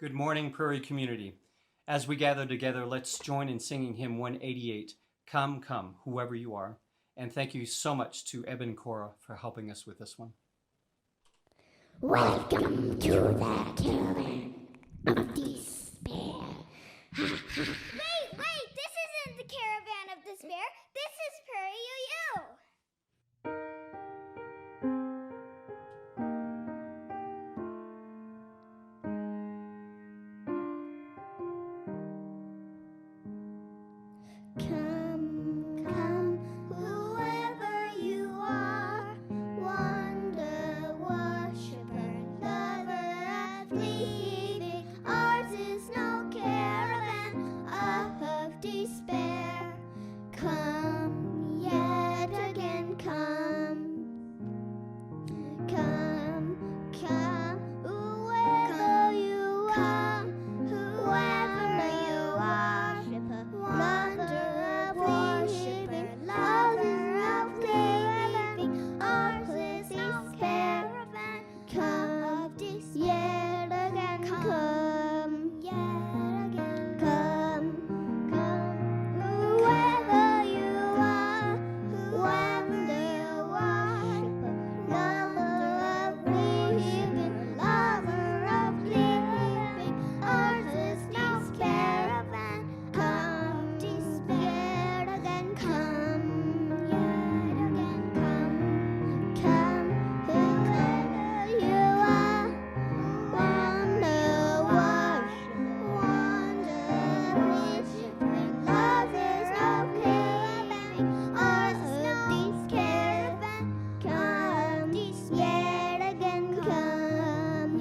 Good morning, Prairie community. As we gather together, let's join in singing hymn 188, Come, Come, whoever you are. And thank you so much to Eb and Cora for helping us with this one. Welcome to the turbulent of despair. Wait, this isn't the caravan of despair. This is Prairie UU. Come, come, whoever you are, wonder, worshiper, lover of leaving. Ours is no caravan of despair. Come, yet again, come. Come, come, whoever you are, whoever you are, wonder of worshiper, lover of leaving. Ours is no caravan, come, yet again, come, yet again, come, whoever you are, whoever you are, lover of leaving, lover of leaving. Ours is no caravan, come, yet again, come, yet again, come, whoever you are, wonder, worship, love is no caravan, ours is no caravan, come, yet again, come,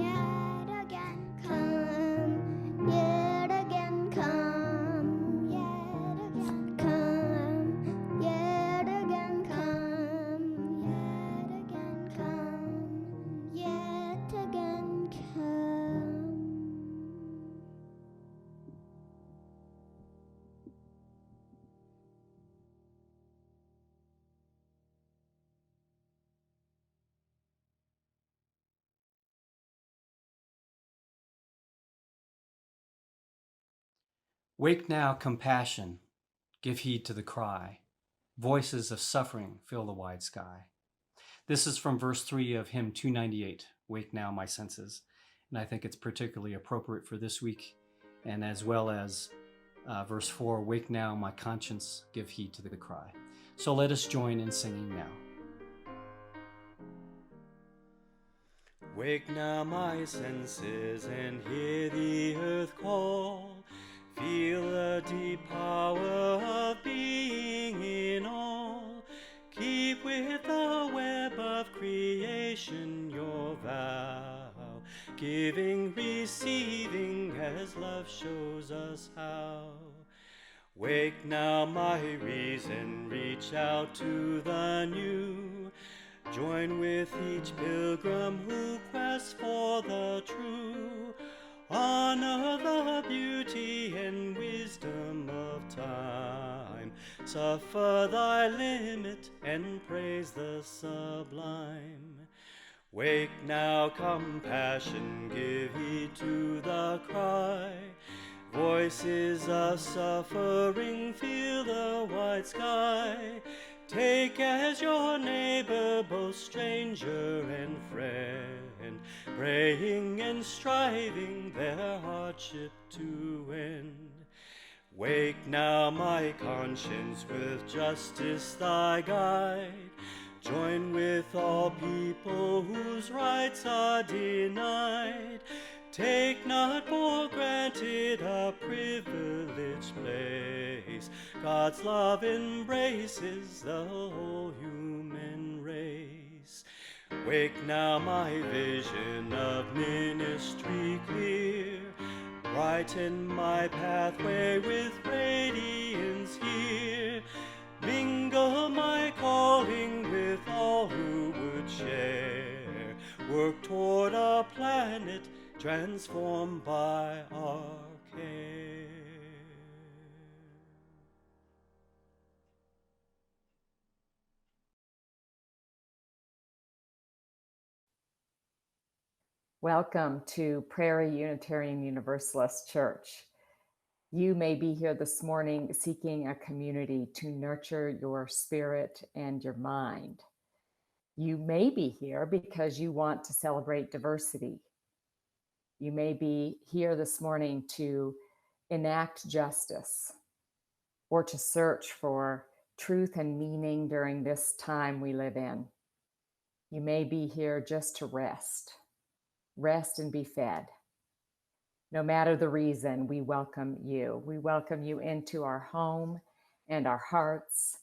yet again, come, yet again, come, yet again, come, yet again, come, yet again, come. Wake now, compassion, give heed to the cry. Voices of suffering fill the wide sky. This is from verse 3 of hymn 298, Wake Now, My Senses. And I think it's particularly appropriate for this week, and as well as verse 4, Wake now, my conscience, give heed to the cry. So let us join in singing now. Wake now, my senses, and hear the earth call. Feel the deep power of being in all. Keep with the web of creation your vow, giving, receiving as love shows us how. Wake now, my reason, reach out to the new. Join with each pilgrim who quests for the true. Honor the beauty and wisdom of time. Suffer thy limit and praise the sublime. Wake now, compassion, give heed to the cry. Voices of suffering fill the wide sky. Take as your neighbor both stranger and friend, praying and striving their hardship to end. Wake now, my conscience, with justice thy guide. Join with all people whose rights are denied. Take not for granted a privileged place. God's love embraces the whole human race. Wake now, my vision of ministry clear. Brighten my pathway with radiance here. Mingle my calling with all who would share. Work toward a planet transformed by our care. Welcome to Prairie Unitarian Universalist Church. You may be here this morning seeking a community to nurture your spirit and your mind. You may be here because you want to celebrate diversity. You may be here this morning to enact justice or to search for truth and meaning during this time we live in. You may be here just to rest and be fed. No matter the reason, we welcome you. We welcome you into our home and our hearts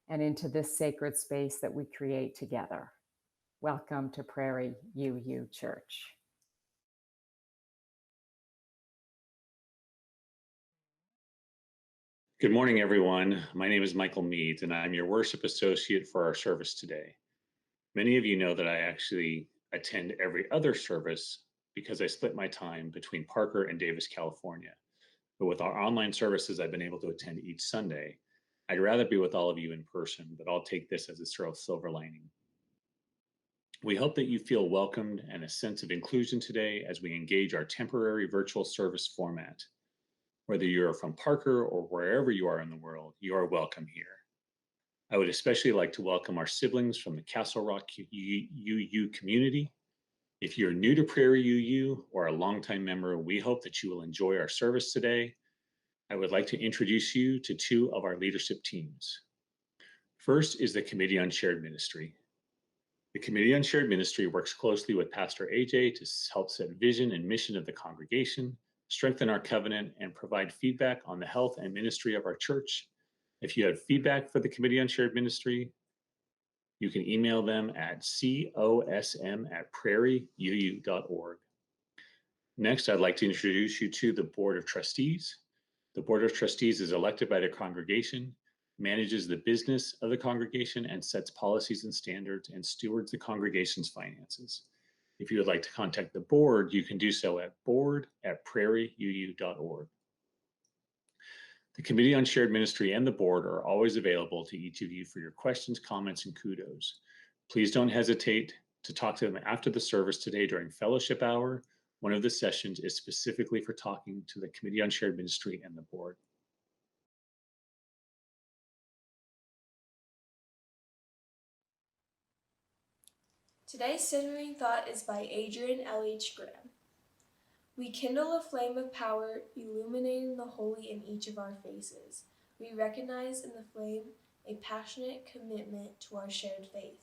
and into this sacred space that we create together. Welcome to Prairie UU Church. Good morning, everyone. My name is Michael Meads, and I'm your worship associate for our service today. Many of you know that I actually attend every other service because I split my time between Parker and Davis, California. But with our online services, I've been able to attend each Sunday. I'd rather be with all of you in person, but I'll take this as a sort of silver lining. We hope that you feel welcomed and a sense of inclusion today as we engage our temporary virtual service format. Whether you're from Parker or wherever you are in the world, you are welcome here. I would especially like to welcome our siblings from the Castle Rock UU community. If you're new to Prairie UU or a longtime member, we hope that you will enjoy our service today. I would like to introduce you to two of our leadership teams. First is the Committee on Shared Ministry. The Committee on Shared Ministry works closely with Pastor AJ to help set vision and mission of the congregation, strengthen our covenant, and provide feedback on the health and ministry of our church. If you have feedback for the Committee on Shared Ministry, you can email them at cosm@prairieuu.org. Next, I'd like to introduce you to the Board of Trustees. The Board of Trustees is elected by the congregation, manages the business of the congregation, and sets policies and standards and stewards the congregation's finances. If you would like to contact the board, you can do so at board@prairieuu.org. The Committee on Shared Ministry and the board are always available to each of you for your questions, comments, and kudos. Please don't hesitate to talk to them after the service today during fellowship hour. One of the sessions is specifically for talking to the Committee on Shared Ministry and the board. Today's centering thought is by Adrian L.H. Graham. We kindle a flame of power, illuminating the holy in each of our faces. We recognize in the flame a passionate commitment to our shared faith.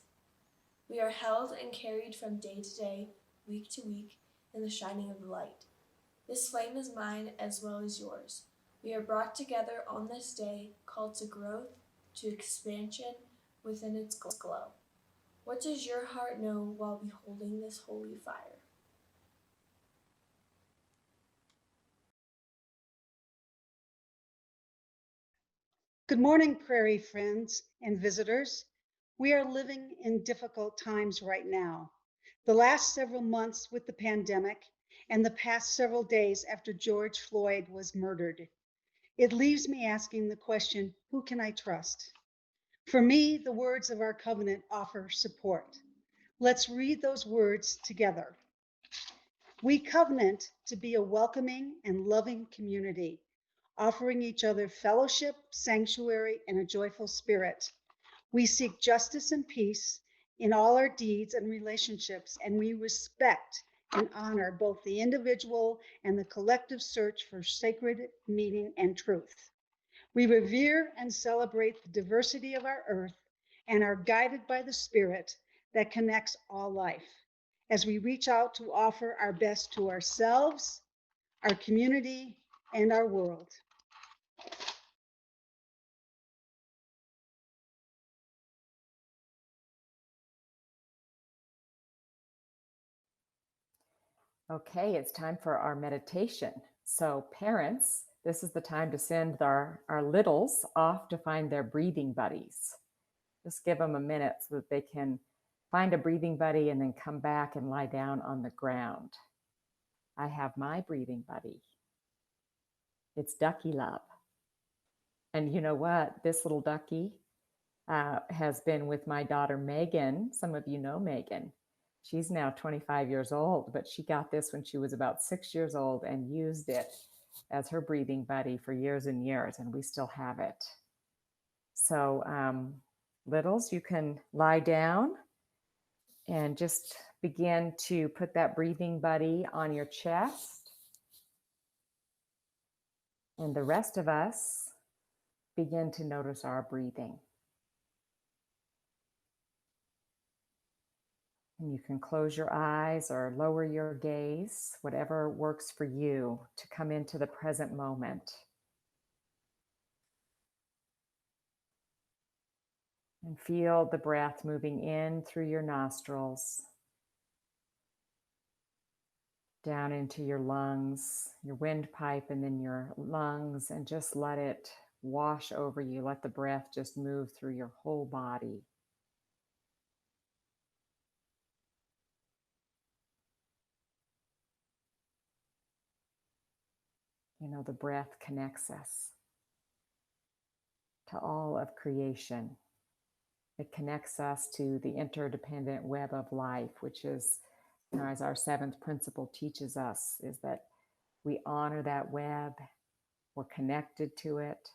We are held and carried from day to day, week to week, in the shining of the light. This flame is mine as well as yours. We are brought together on this day, called to growth, to expansion within its glow. What does your heart know while beholding this holy fire? Good morning, Prairie friends and visitors. We are living in difficult times right now. The last several months with the pandemic and the past several days after George Floyd was murdered. It leaves me asking the question, who can I trust? For me, the words of our covenant offer support. Let's read those words together. We covenant to be a welcoming and loving community, offering each other fellowship, sanctuary, and a joyful spirit. We seek justice and peace in all our deeds and relationships, and we respect and honor both the individual and the collective search for sacred meaning and truth. We revere and celebrate the diversity of our earth and are guided by the spirit that connects all life as we reach out to offer our best to ourselves, our community, and our world. Okay, it's time for our meditation. So parents, this is the time to send our littles off to find their breathing buddies. Just give them a minute so that they can find a breathing buddy and then come back and lie down on the ground. I have my breathing buddy. It's Ducky Love. And you know what? This little ducky has been with my daughter Megan. Some of you know Megan. She's now 25 years old, but she got this when she was about 6 years old and used it as her breathing buddy for years and years, and we still have it. So, littles, you can lie down and just begin to put that breathing buddy on your chest. And the rest of us begin to notice our breathing. And you can close your eyes or lower your gaze, whatever works for you, to come into the present moment. And feel the breath moving in through your nostrils, down into your lungs, your windpipe, and then your lungs, and just let it wash over you. Let the breath just move through your whole body. You know, the breath connects us to all of creation. It connects us to the interdependent web of life, which is, you know, as our seventh principle teaches us, is that we honor that web, we're connected to it.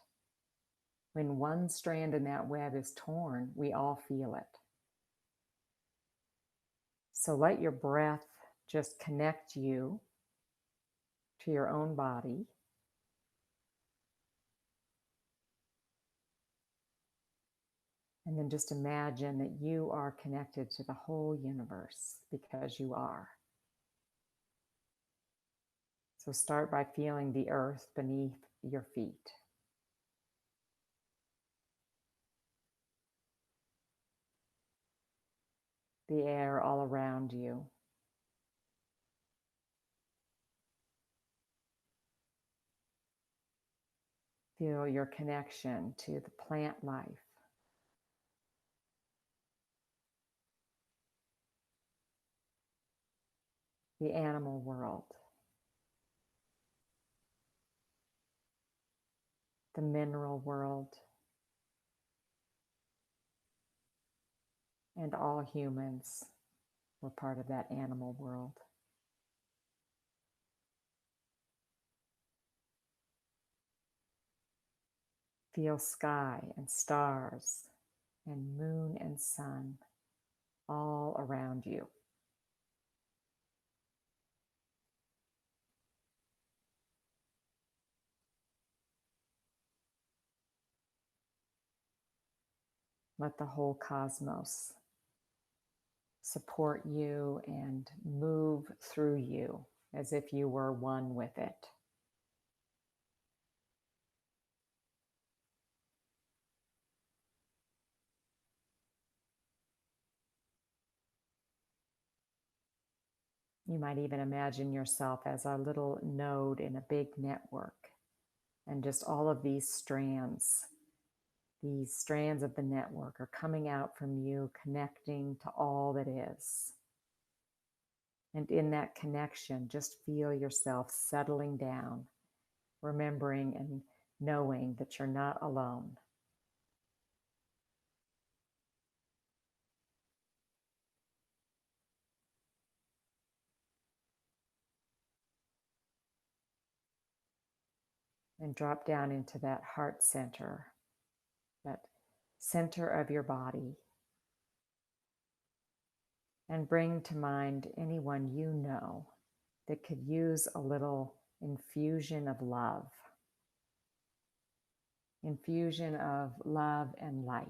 When one strand in that web is torn, we all feel it. So let your breath just connect you to your own body. And then just imagine that you are connected to the whole universe, because you are. So start by feeling the earth beneath your feet. The air all around you. Feel your connection to the plant life. The animal world. The mineral world. And all humans were part of that animal world. Feel sky and stars and moon and sun all around you. Let the whole cosmos support you and move through you as if you were one with it. You might even imagine yourself as a little node in a big network, and just all of these strands of the network are coming out from you, connecting to all that is. And in that connection, just feel yourself settling down, remembering and knowing that you're not alone. And drop down into that heart center, that center of your body. And bring to mind anyone you know that could use a little infusion of love. Infusion of love and light.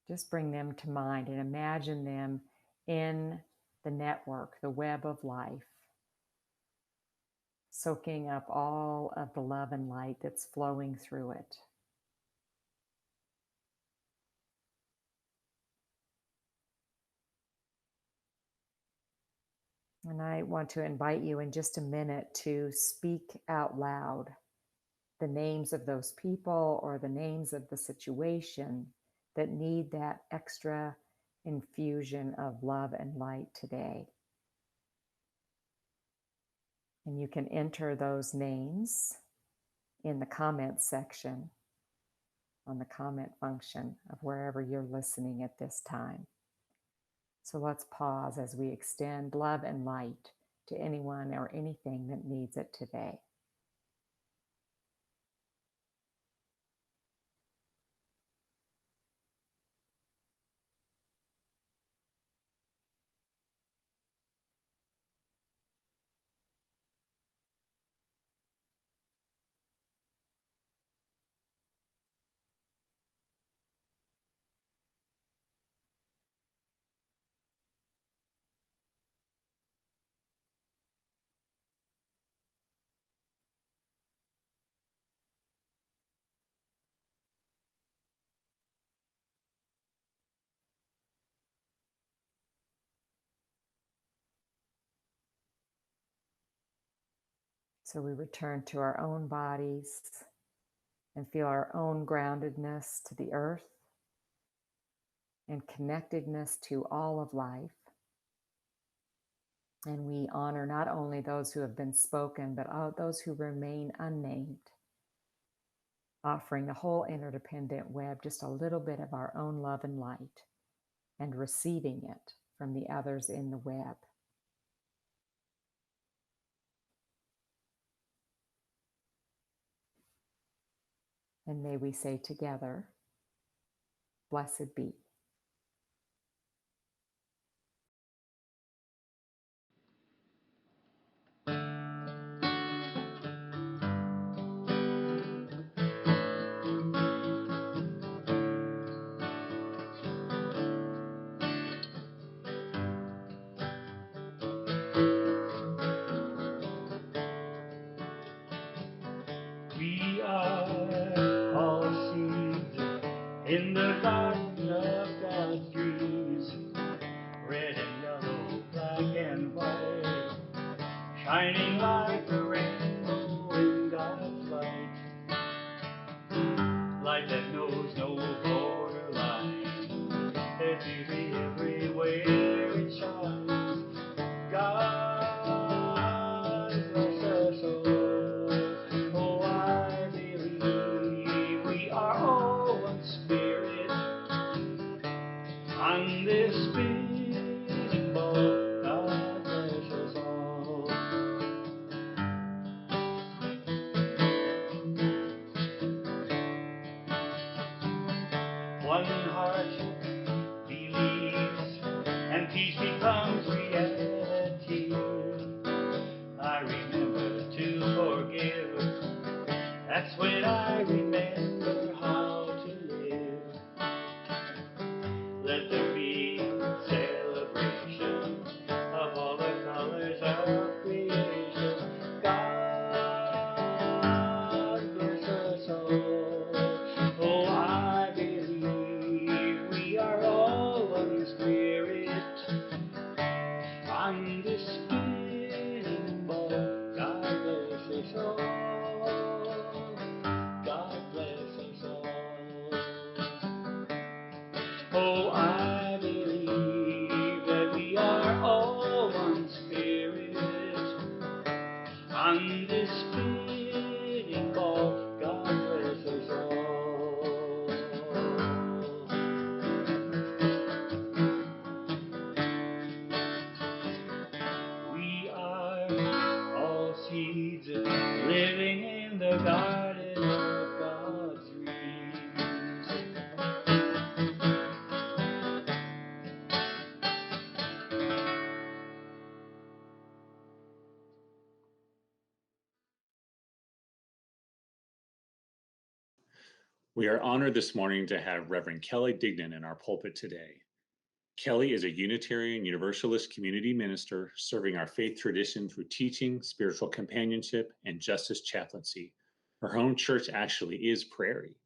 Just bring them to mind and imagine them in the network, the web of life, soaking up all of the love and light that's flowing through it. And I want to invite you in just a minute to speak out loud the names of those people or the names of the situation that need that extra infusion of love and light today. And you can enter those names in the comments section. on the comment function of wherever you're listening at this time. So let's pause as we extend love and light to anyone or anything that needs it today. So we return to our own bodies and feel our own groundedness to the earth and connectedness to all of life. And we honor not only those who have been spoken, but all those who remain unnamed, offering the whole interdependent web just a little bit of our own love and light and receiving it from the others in the web. And may we say together, blessed be. We are all seeds in the garden of God's dreams, red and yellow, black and white, shining like a rainbow in God's light, light that knows no borderline. There's beauty everywhere it shines. God bless us all. Oh, I believe we are all one spirit on this spinning ball. God bless us all. One heart believes and peace becomes reality. I remember to forgive. That's when I remember how to live. Let there be celebration of all the colors of creation. God bless us all. Oh, I believe we are all one spirit on this spinning ball. God bless us all. God bless us all. Oh, I believe that we are all one spirit on this spinning ball. God bless us all. We are all seeds living in the garden of God's dreams. We are honored this morning to have Reverend Kelly Dignan in our pulpit today. Kelly is a Unitarian Universalist community minister serving our faith tradition through teaching, spiritual companionship, and justice chaplaincy. Her home church actually is Prairie.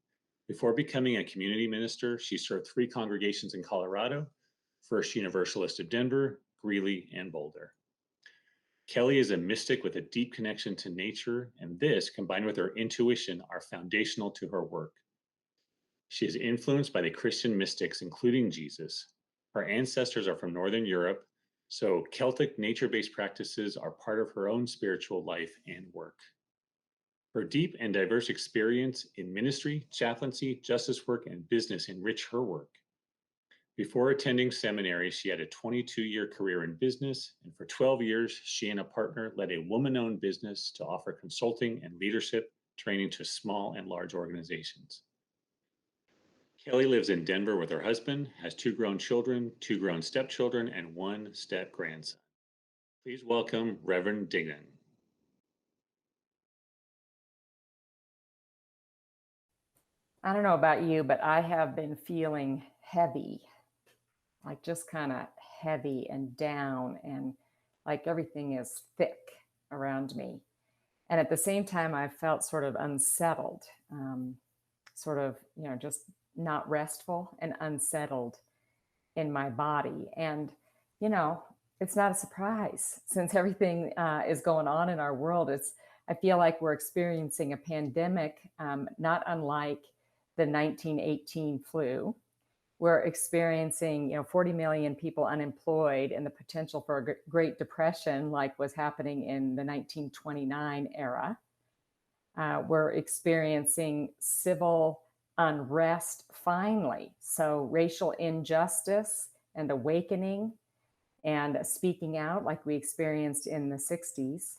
Before becoming a community minister, she served 3 congregations in Colorado, First Universalist of Denver, Greeley, and Boulder. Kelly is a mystic with a deep connection to nature, and this, combined with her intuition, are foundational to her work. She is influenced by the Christian mystics, including Jesus. Her ancestors are from Northern Europe, so Celtic nature-based practices are part of her own spiritual life and work. Her deep and diverse experience in ministry, chaplaincy, justice work, and business enrich her work. Before attending seminary, she had a 22-year career in business, and for 12 years, she and a partner led a woman-owned business to offer consulting and leadership training to small and large organizations. Kelly lives in Denver with her husband, has 2 grown children, 2 grown stepchildren, and 1 step-grandson. Please welcome Reverend Dignan. I don't know about you, but I have been feeling heavy, like just kind of heavy and down, and like everything is thick around me. And at the same time, I felt sort of unsettled, sort of, just not restful and unsettled in my body. And, it's not a surprise since everything is going on in our world. I feel like we're experiencing a pandemic, not unlike the 1918 flu. We're experiencing, 40 million people unemployed and the potential for a Great Depression, like was happening in the 1929 era. We're experiencing civil unrest finally. So racial injustice and awakening and speaking out like we experienced in the 60s.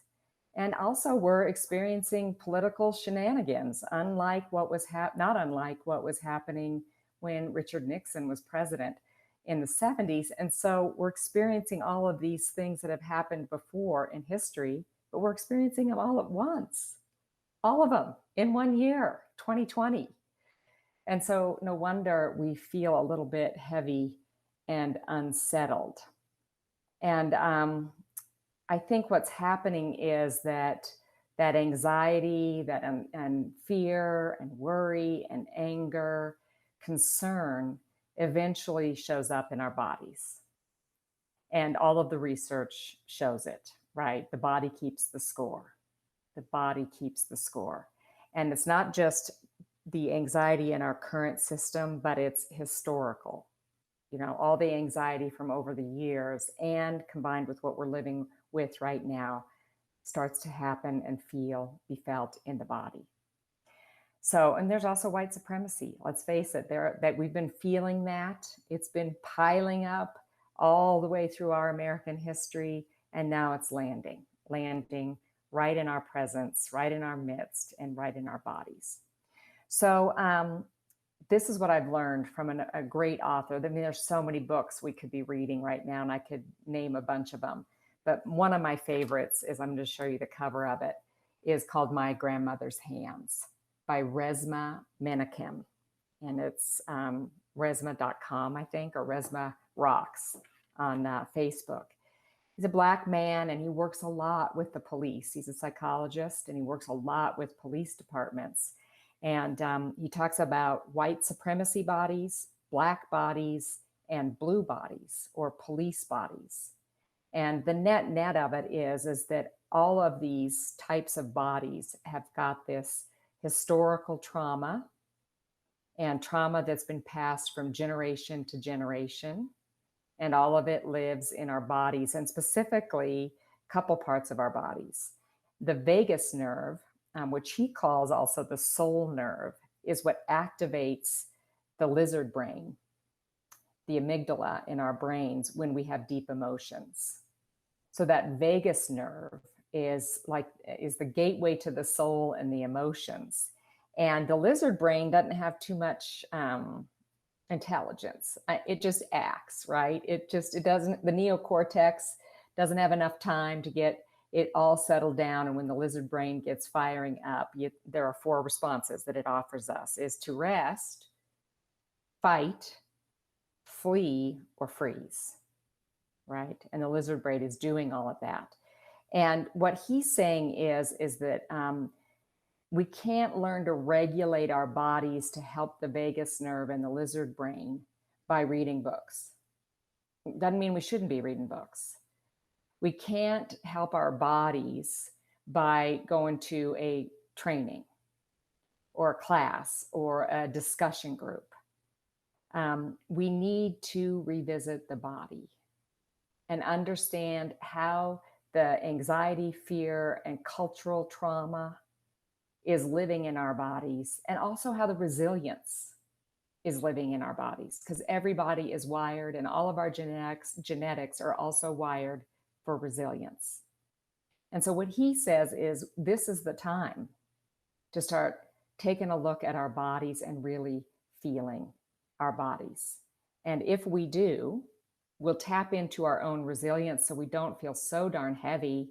And also we're experiencing political shenanigans, not unlike what was happening when Richard Nixon was president in the 70s. And so we're experiencing all of these things that have happened before in history, but we're experiencing them all at once, all of them in one year, 2020. And so no wonder we feel a little bit heavy and unsettled. And I think what's happening is that anxiety, and fear and worry and anger, concern eventually shows up in our bodies. And all of the research shows it, right? The body keeps the score. The body keeps the score. And it's not just the anxiety in our current system, but it's historical. All the anxiety from over the years and combined with what we're living with right now starts to happen and be felt in the body. So, and there's also white supremacy. Let's face it, that we've been feeling that. It's been piling up all the way through our American history, and now it's landing right in our presence, right in our midst, and right in our bodies. So this is what I've learned from a great author. I mean, there's so many books we could be reading right now, and I could name a bunch of them. But one of my favorites is, I'm going to show you the cover of it, is called My Grandmother's Hands by Resmaa Menakem. And it's resmaa.com, I think, or Resmaa Rocks on Facebook. He's a Black man, and he works a lot with the police. He's a psychologist, and he works a lot with police departments. And he talks about white supremacy bodies, Black bodies, and blue bodies, or police bodies. And the net of it is that all of these types of bodies have got this historical trauma, and trauma that's been passed from generation to generation. And all of it lives in our bodies, and specifically a couple parts of our bodies. The vagus nerve, which he calls also the soul nerve, is what activates the lizard brain, the amygdala in our brains when we have deep emotions. So that vagus nerve is the gateway to the soul and the emotions. And the lizard brain doesn't have too much intelligence. It just acts, right? The neocortex doesn't have enough time to get it all settled down. And when the lizard brain gets firing up, there are 4 responses that it offers us: is to rest, fight, flee, or freeze, right? And the lizard brain is doing all of that. And what he's saying is that we can't learn to regulate our bodies to help the vagus nerve and the lizard brain by reading books. Doesn't mean we shouldn't be reading books. We can't help our bodies by going to a training or a class or a discussion group. We need to revisit the body and understand how the anxiety, fear, and cultural trauma is living in our bodies, and also how the resilience is living in our bodies, because everybody is wired, and all of our genetics are also wired for resilience. And so what he says is, this is the time to start taking a look at our bodies and really feeling our bodies. And if we do, we'll tap into our own resilience so we don't feel so darn heavy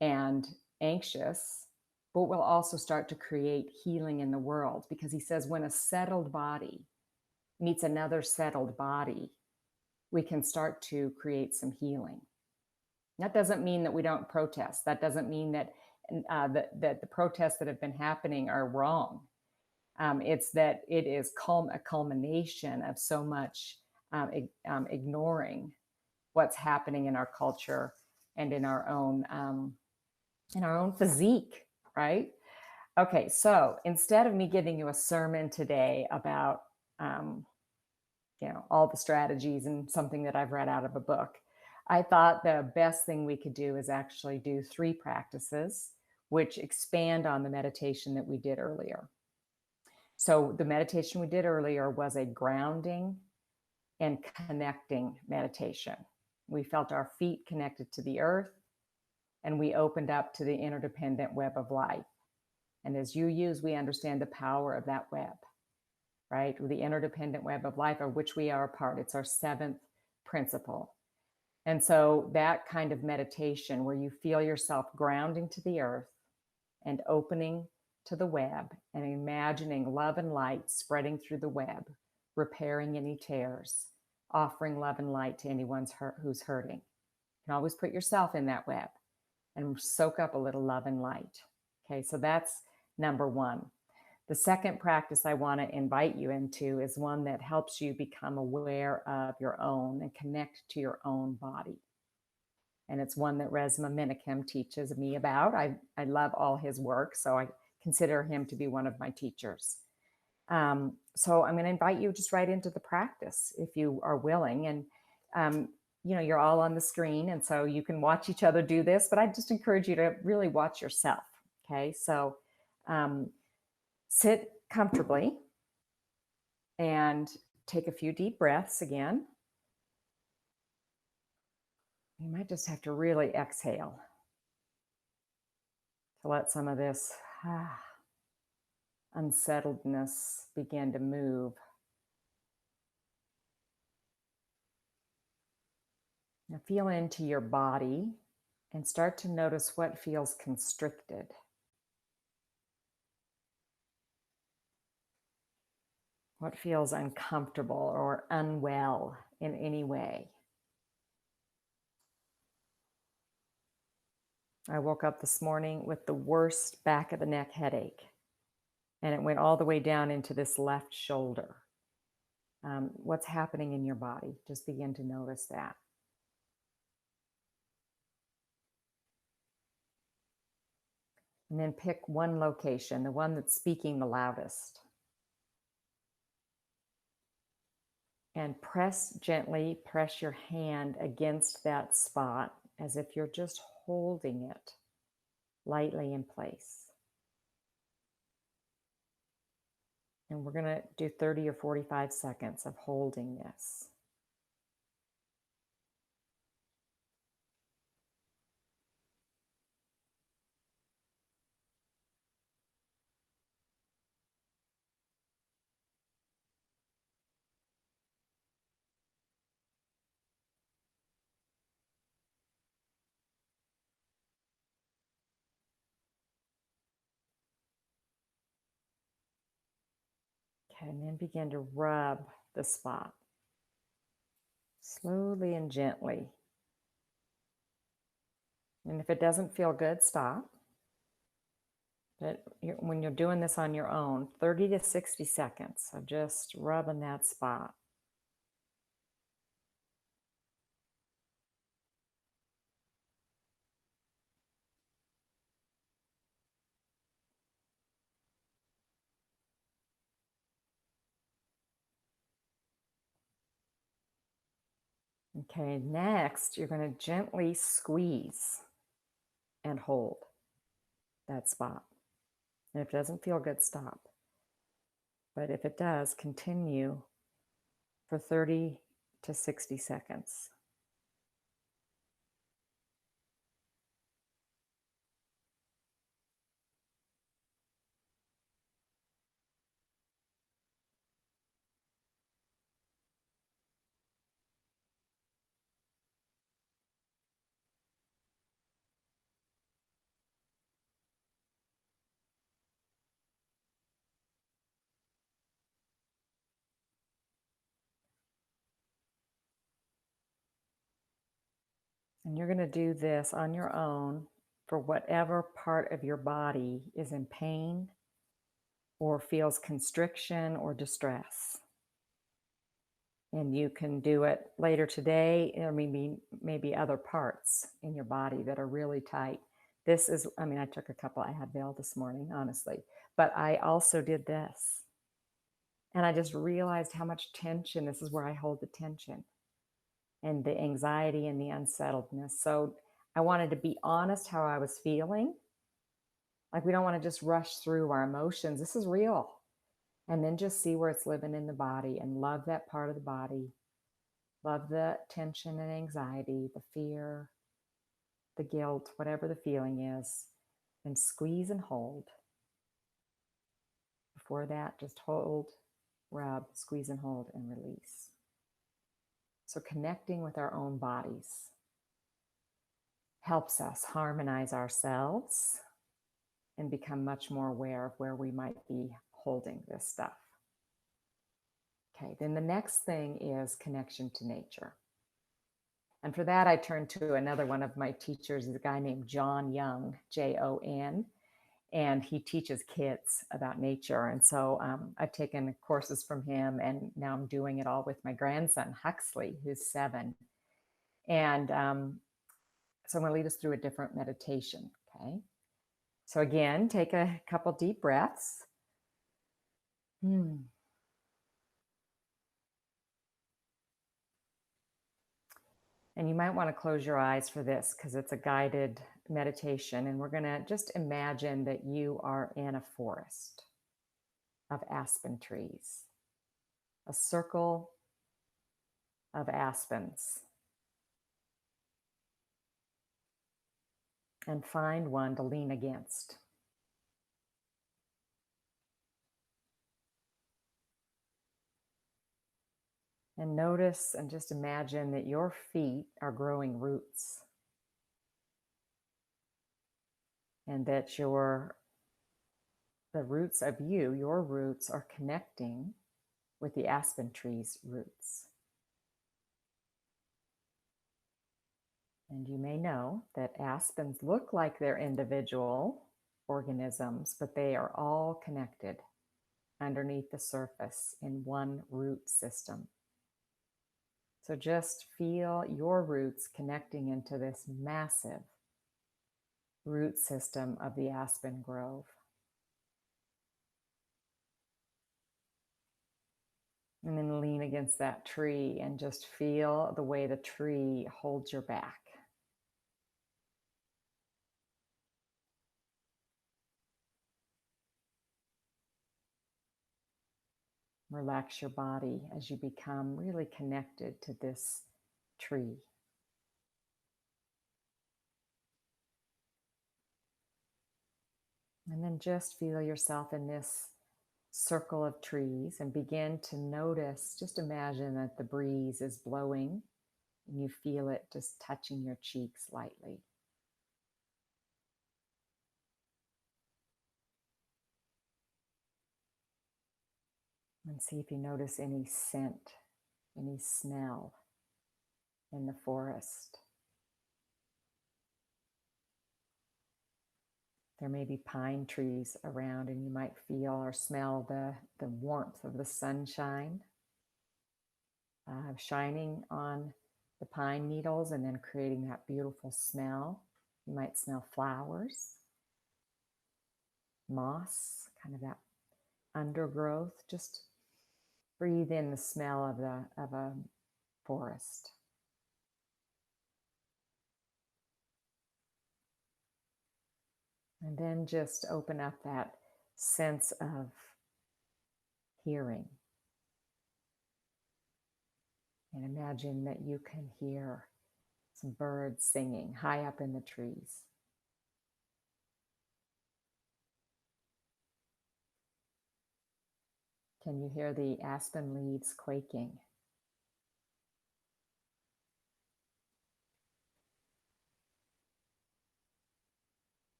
and anxious, but we'll also start to create healing in the world, because he says when a settled body meets another settled body, we can start to create some healing. That doesn't mean that we don't protest. That doesn't mean that that the protests that have been happening are wrong. It's that it is a culmination of so much ignoring what's happening in our culture and in our own physique, right? Okay, so instead of me giving you a sermon today about all the strategies and something that I've read out of a book, I thought the best thing we could do is actually do 3 practices which expand on the meditation that we did earlier. So the meditation we did earlier was a grounding and connecting meditation. We felt our feet connected to the earth, and we opened up to the interdependent web of life. And as we understand the power of that web, right? The interdependent web of life, of which we are a part. It's our 7th principle. And so that kind of meditation where you feel yourself grounding to the earth and opening to the web and imagining love and light spreading through the web, repairing any tears, offering love and light to anyone who's hurting. You can always put yourself in that web and soak up a little love and light. Okay, so that's number 1. The second practice I want to invite you into is one that helps you become aware of your own and connect to your own body. And it's one that Resma Minikim teaches me about. I love all his work, so I consider him to be one of my teachers. So I'm going to invite you just right into the practice if you are willing. And, you're all on the screen, and so you can watch each other do this, but I just encourage you to really watch yourself. Okay, so sit comfortably and take a few deep breaths again. You might just have to really exhale to let some of this unsettledness begin to move. Now feel into your body and start to notice what feels constricted. What feels uncomfortable or unwell in any way. I woke up this morning with the worst back of the neck headache, and it went all the way down into this left shoulder. What's happening in your body? Just begin to notice that. And then pick one location, the one that's speaking the loudest. And gently press your hand against that spot as if you're just holding it lightly in place. And we're going to do 30 or 45 seconds of holding this. Okay, and then begin to rub the spot. Slowly and gently. And if it doesn't feel good, stop. But when you're doing this on your own, 30 to 60 seconds of just rubbing that spot. Okay, next you're going to gently squeeze and hold that spot. And if it doesn't feel good, stop. But if it does, continue for 30 to 60 seconds. And you're going to do this on your own for whatever part of your body is in pain or feels constriction or distress. And you can do it later today, or maybe other parts in your body that are really tight. This is, I took a couple, I had Advil this morning, honestly, but I also did this. And I just realized how much tension, this is where I hold the tension and the anxiety and the unsettledness. So I wanted to be honest how I was feeling. Like, we don't want to just rush through our emotions. This is real. And then just see where it's living in the body and love that part of the body. Love the tension and anxiety, the fear, the guilt, whatever the feeling is. And squeeze and hold. Before that, just hold, rub, squeeze and hold, and release. So connecting with our own bodies helps us harmonize ourselves and become much more aware of where we might be holding this stuff. Okay, then the next thing is connection to nature. And for that, I turned to another one of my teachers, a guy named John Young, Jon, and he teaches kids about nature. And so I've taken courses from him, and now I'm doing it all with my grandson, Huxley, who's 7. And so I'm going to lead us through a different meditation, okay? So again, take a couple deep breaths. And you might want to close your eyes for this because it's a guided meditation. And we're going to just imagine that you are in a forest of aspen trees, a circle of aspens. And find one to lean against. And notice and just imagine that your feet are growing roots. And that the roots of you, your roots, are connecting with the aspen tree's roots. And you may know that aspens look like they're individual organisms, but they are all connected underneath the surface in one root system. So just feel your roots connecting into this massive root system of the aspen grove. And then lean against that tree and just feel the way the tree holds your back. Relax your body as you become really connected to this tree. And then just feel yourself in this circle of trees and begin to notice, just imagine that the breeze is blowing and you feel it just touching your cheeks lightly. And see if you notice any scent, any smell in the forest. There may be pine trees around and you might feel or smell the warmth of the sunshine shining on the pine needles and then creating that beautiful smell. You might smell flowers, moss, kind of that undergrowth. Just breathe in the smell of a forest. And then just open up that sense of hearing. And imagine that you can hear some birds singing high up in the trees. Can you hear the aspen leaves quaking?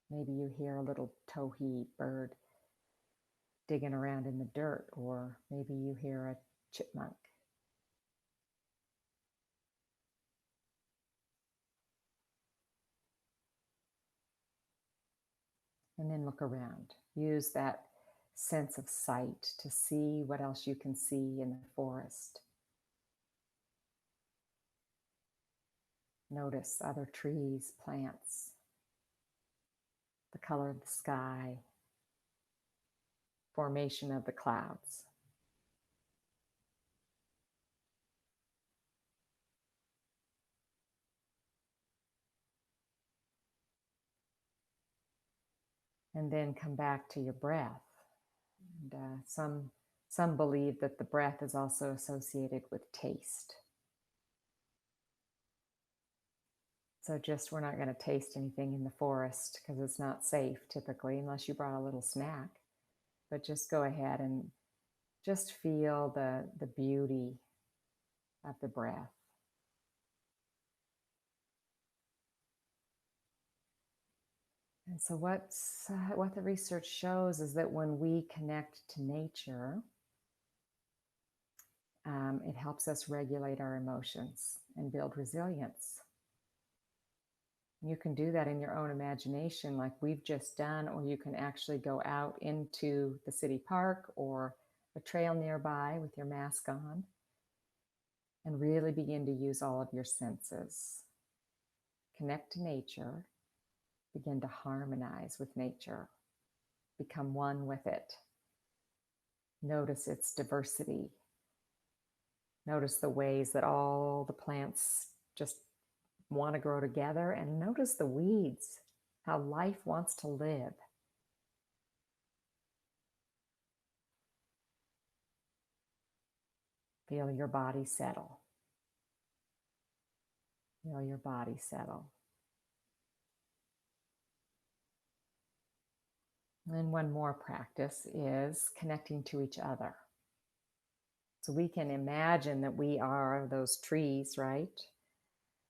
Maybe you hear a little towhee bird digging around in the dirt, or maybe you hear a chipmunk. And then look around. Use that sense of sight to see what else you can see in the forest. Notice other trees, plants, the color of the sky, formation of the clouds. And then come back to your breath. And some believe that the breath is also associated with taste. So just, we're not going to taste anything in the forest because it's not safe typically unless you brought a little snack. But just go ahead and just feel the beauty of the breath. And so what the research shows is that when we connect to nature, it helps us regulate our emotions and build resilience. You can do that in your own imagination like we've just done, or you can actually go out into the city park or a trail nearby with your mask on and really begin to use all of your senses. Connect to nature, begin to harmonize with nature, become one with it. Notice its diversity. Notice the ways that all the plants just want to grow together, and notice the weeds, how life wants to live. Feel your body settle. Feel your body settle. And one more practice is connecting to each other. So we can imagine that we are those trees, right?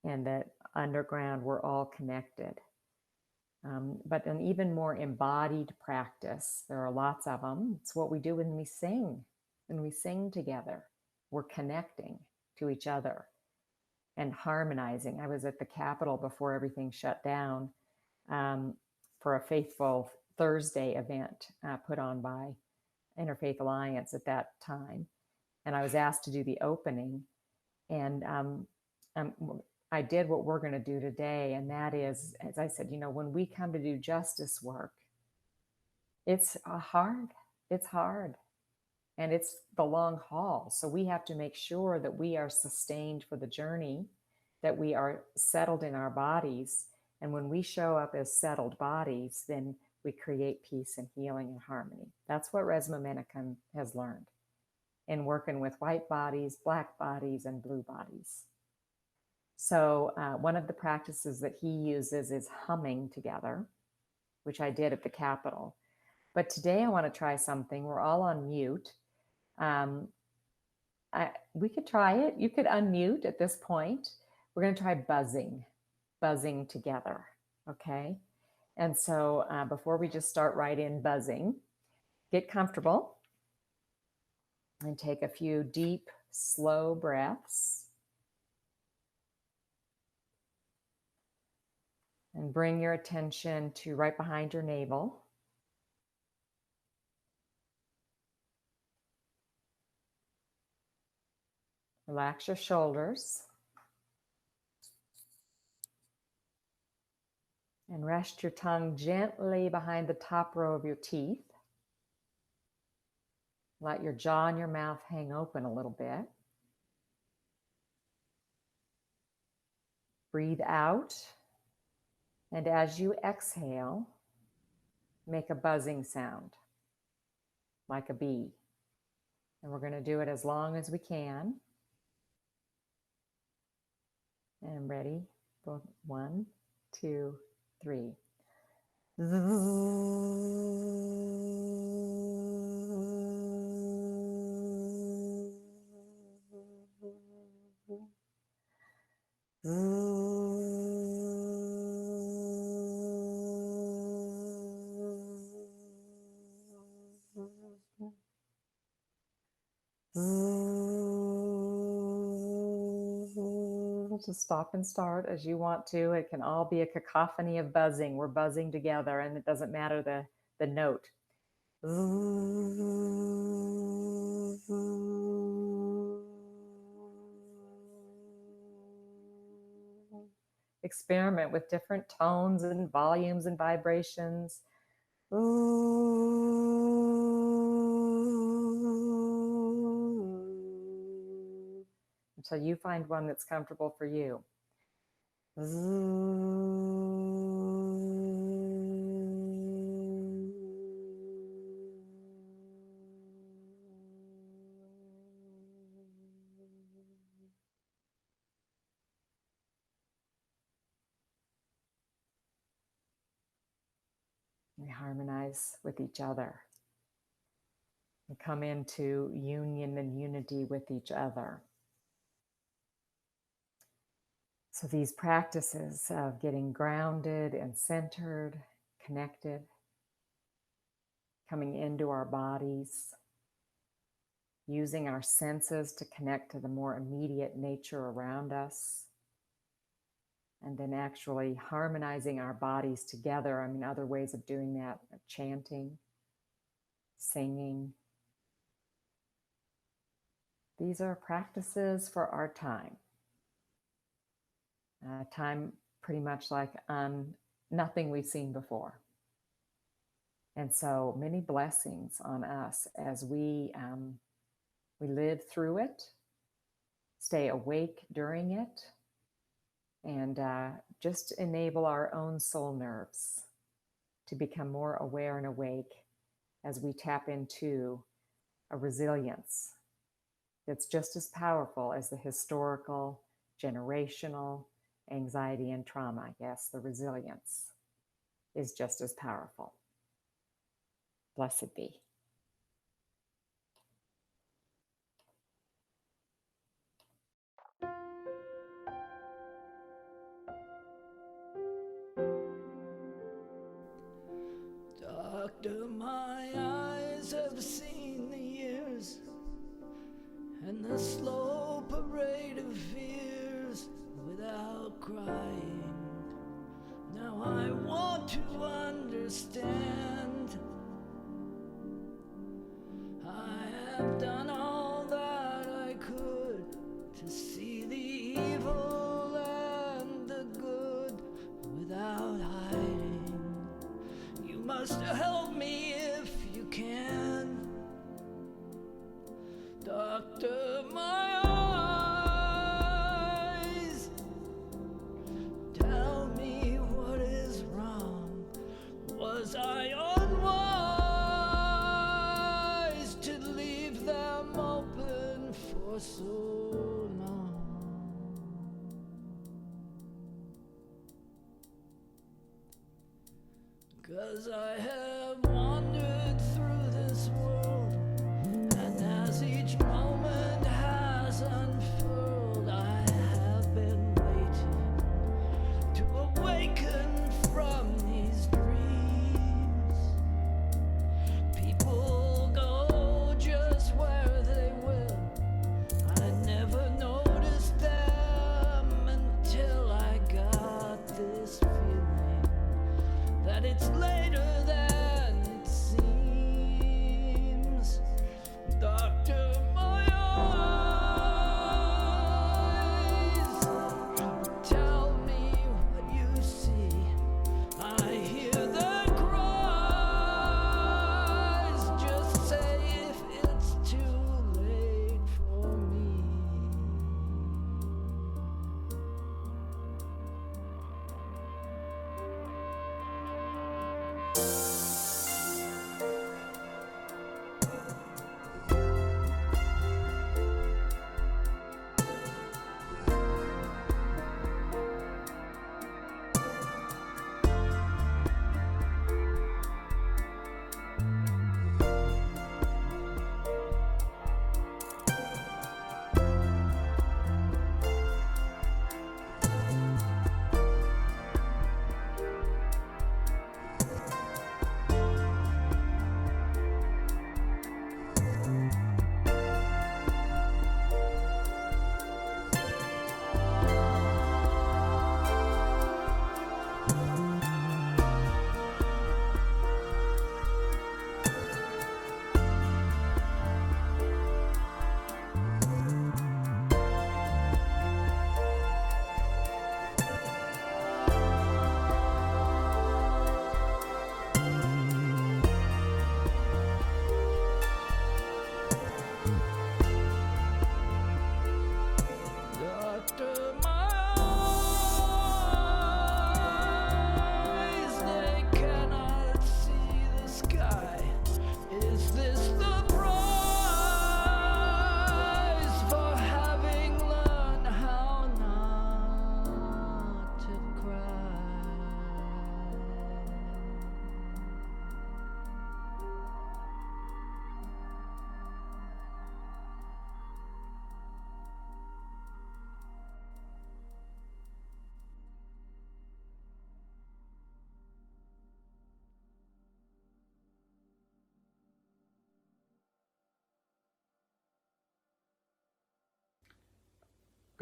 And that underground we're all connected. But an even more embodied practice, there are lots of them. It's what we do when we sing. When we sing together, we're connecting to each other and harmonizing. I was at the Capitol before everything shut down for a Faithful Thursday event put on by Interfaith Alliance at that time. And I was asked to do the opening. And I did what we're going to do today. And that is, as I said, when we come to do justice work, it's hard. It's hard. And it's the long haul. So we have to make sure that we are sustained for the journey, that we are settled in our bodies. And when we show up as settled bodies, then we create peace and healing and harmony. That's what Resmaa Menakem has learned in working with white bodies, black bodies, and blue bodies. So one of the practices that he uses is humming together, which I did at the Capitol. But today I want to try something. We're all on mute. We could try it. You could unmute at this point. We're going to try buzzing together, okay? And so before we just start right in buzzing, get comfortable and take a few deep, slow breaths. And bring your attention to right behind your navel. Relax your shoulders. And rest your tongue gently behind the top row of your teeth. Let your jaw and your mouth hang open a little bit. Breathe out. And as you exhale, make a buzzing sound like a bee. And we're going to do it as long as we can. And ready? 1, 2, 3. Just stop and start as you want to. It can all be a cacophony of buzzing. We're buzzing together, and it doesn't matter the note. Experiment with different tones and volumes and vibrations. Until you find one that's comfortable for you. We harmonize with each other. We come into union and unity with each other. So these practices of getting grounded and centered, connected, coming into our bodies, using our senses to connect to the more immediate nature around us, and then actually harmonizing our bodies together. I mean, other ways of doing that are chanting, singing. These are practices for our time. Time pretty much like nothing we've seen before. And so many blessings on us as we live through it, stay awake during it, and just enable our own soul nerves to become more aware and awake as we tap into a resilience that's just as powerful as the historical, generational, anxiety and trauma. Yes, the resilience is just as powerful. Blessed be. Doctor, my eyes have seen the years and the slow parade of fears without crying. Now I want to understand. I have done all that I could to see the evil and the good without hiding. You must help me if you can. Doctor, my eyes, tell me what is wrong. Was I unwise to leave them open for so long? 'Cause I have wandered through this world, and as each moment has unfurled, I have been waiting to awaken from these dreams. People go just where they will. I never noticed them until I got this feeling that it's later than it seems. Doctor, my eyes, tell me what you see. I hear the cries. Just say if it's too late for me.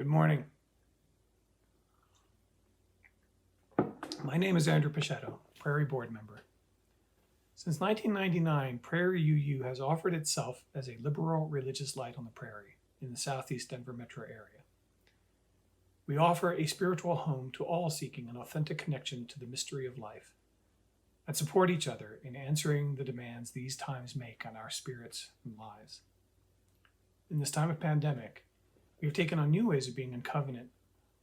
Good morning. My name is Andrew Pichetto, Prairie Board member. Since 1999, Prairie UU has offered itself as a liberal religious light on the prairie in the southeast Denver metro area. We offer a spiritual home to all seeking an authentic connection to the mystery of life and support each other in answering the demands these times make on our spirits and lives. In this time of pandemic, we have taken on new ways of being in covenant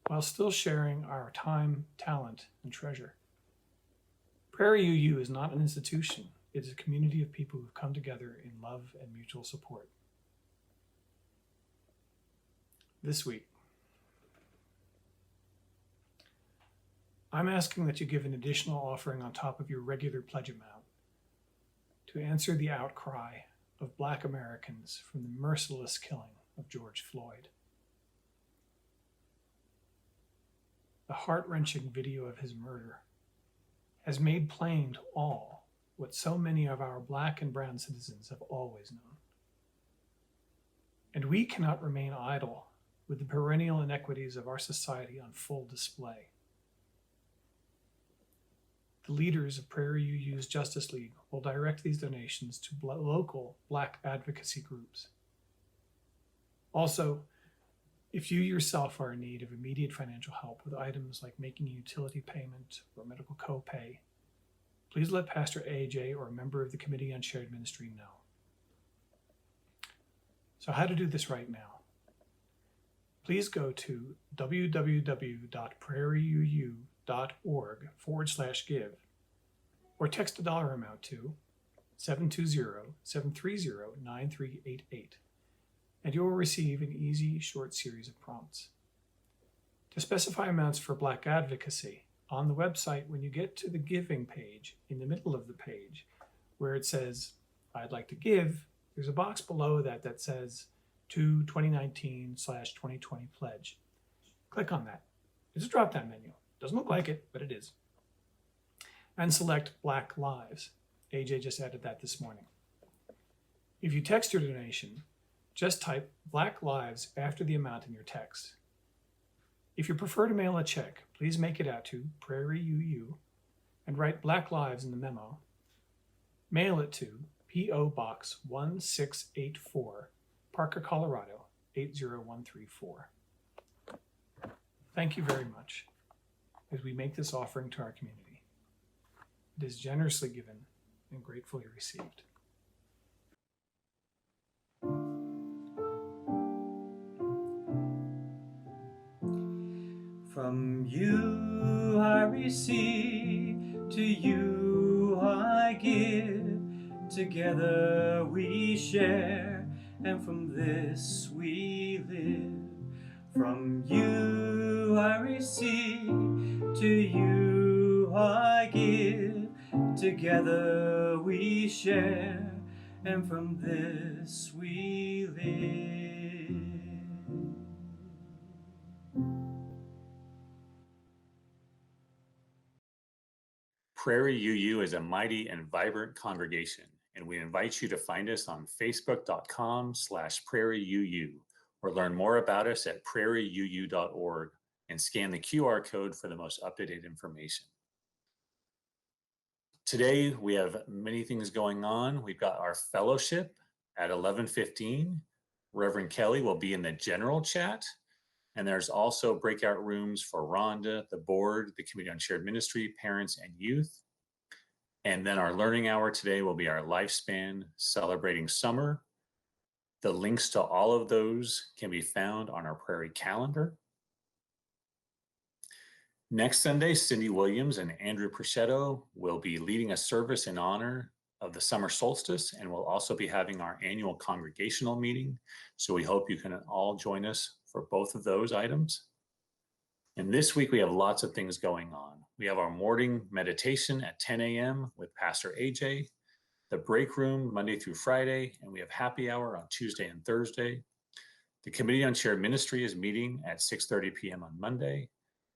while still sharing our time, talent, and treasure. Prairie UU is not an institution. It is a community of people who have come together in love and mutual support. This week, I'm asking that you give an additional offering on top of your regular pledge amount to answer the outcry of Black Americans from the merciless killing of George Floyd. The heart-wrenching video of his murder has made plain to all what so many of our Black and brown citizens have always known. And we cannot remain idle with the perennial inequities of our society on full display. The leaders of Prairie UU's Justice League will direct these donations to local Black advocacy groups. Also, if you yourself are in need of immediate financial help with items like making a utility payment or medical copay, please let Pastor AJ or a member of the Committee on Shared Ministry know. So how to do this right now? Please go to www.prairieu.org/give or text a dollar amount to 720-730-9388. And you will receive an easy, short series of prompts. To specify amounts for Black advocacy, on the website, when you get to the giving page, in the middle of the page, where it says, I'd like to give, there's a box below that that says, to 2019/2020 pledge. Click on that. It's a drop-down menu. Doesn't look like it, but it is. And select Black Lives. AJ just added that this morning. If you text your donation, just type Black Lives after the amount in your text. If you prefer to mail a check, please make it out to Prairie UU and write Black Lives in the memo. Mail it to P.O. Box 1684, Parker, Colorado 80134. Thank you very much as we make this offering to our community. It is generously given and gratefully received. From you I receive, to you I give. Together we share, and from this we live. From you I receive, to you I give. Together we share, and from this we live. Prairie UU is a mighty and vibrant congregation, and we invite you to find us on facebook.com/prairieuu or learn more about us at prairieu.org and scan the QR code for the most up-to-date information. Today, we have many things going on. We've got our fellowship at 11:15. Reverend Kelly will be in the general chat. And there's also breakout rooms for Rhonda, the board, the Committee on Shared Ministry, parents, and youth. And then our learning hour today will be our lifespan celebrating summer. The links to all of those can be found on our Prairie calendar. Next Sunday, Cindy Williams and Andrew Pichetto will be leading a service in honor of the summer solstice, and we'll also be having our annual congregational meeting. So we hope you can all join us for both of those items. And this week we have lots of things going on. We have our morning meditation at 10 a.m. with Pastor AJ, the break room Monday through Friday, and we have happy hour on Tuesday and Thursday. The Committee on Shared Ministry is meeting at 6:30 p.m. on Monday,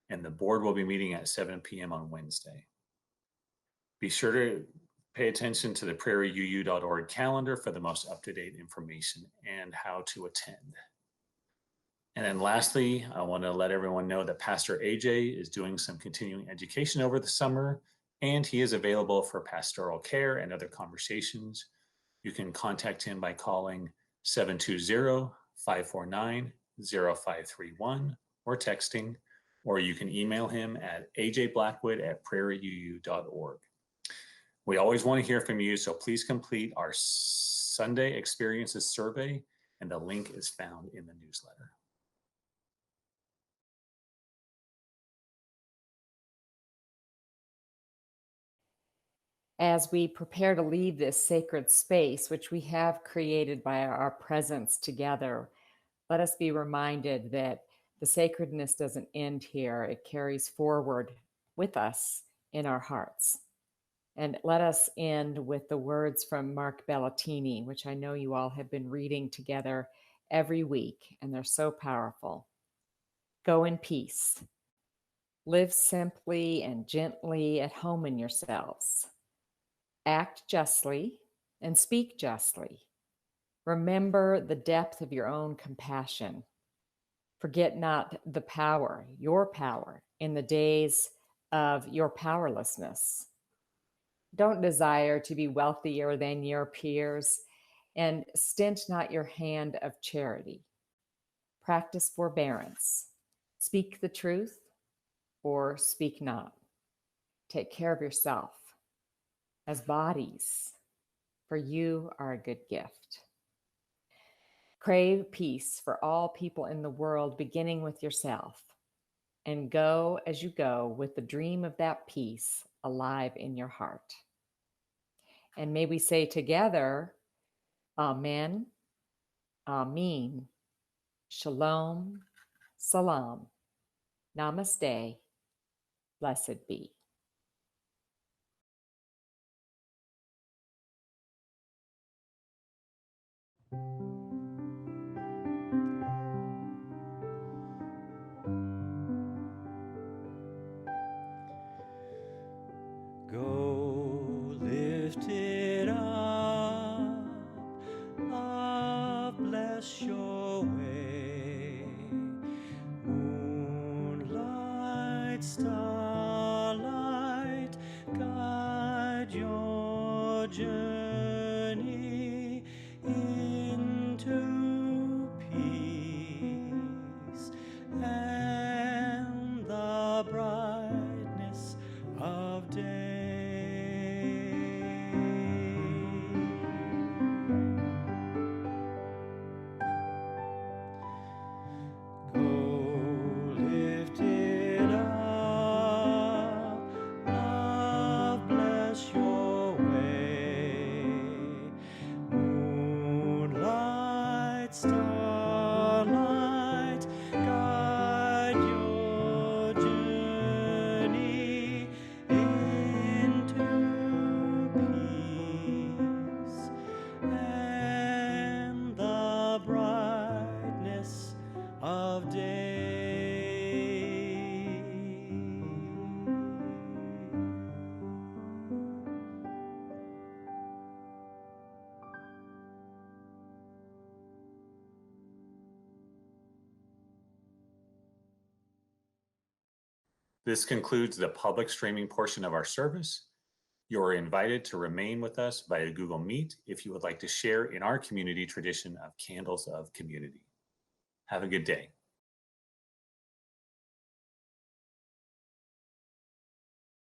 and the board will be meeting at 7 p.m. on Wednesday. Be sure to pay attention to the prairieu.org calendar for the most up-to-date information and how to attend. And then lastly, I want to let everyone know that Pastor AJ is doing some continuing education over the summer, and he is available for pastoral care and other conversations. You can contact him by calling 720-549-0531 or texting, or you can email him at ajblackwood@prairieu.org. We always want to hear from you, so please complete our Sunday Experiences survey, and the link is found in the newsletter. As we prepare to leave this sacred space, which we have created by our presence together, let us be reminded that the sacredness doesn't end here. It carries forward with us in our hearts. And let us end with the words from Mark Bellatini, which I know you all have been reading together every week, and they're so powerful. Go in peace. Live simply and gently at home in yourselves. Act justly and speak justly. Remember the depth of your own compassion. Forget not the power, your power, in the days of your powerlessness. Don't desire to be wealthier than your peers, and stint not your hand of charity. Practice forbearance. Speak the truth or speak not. Take care of yourself as bodies, for you are a good gift. Crave peace for all people in the world, beginning with yourself, and go as you go with the dream of that peace alive in your heart. And may we say together, Amen, Amen, Shalom, Salam, Namaste, blessed be. Go lift it up, love bless your way. Moonlight, starlight, guide your journey into peace and the brightness of day. Go lift it up, love bless your way. Moonlight, starlight, guide your journey into peace and the brightness of day. This concludes the public streaming portion of our service. You are invited to remain with us via Google Meet if you would like to share in our community tradition of Candles of Community. Have a good day.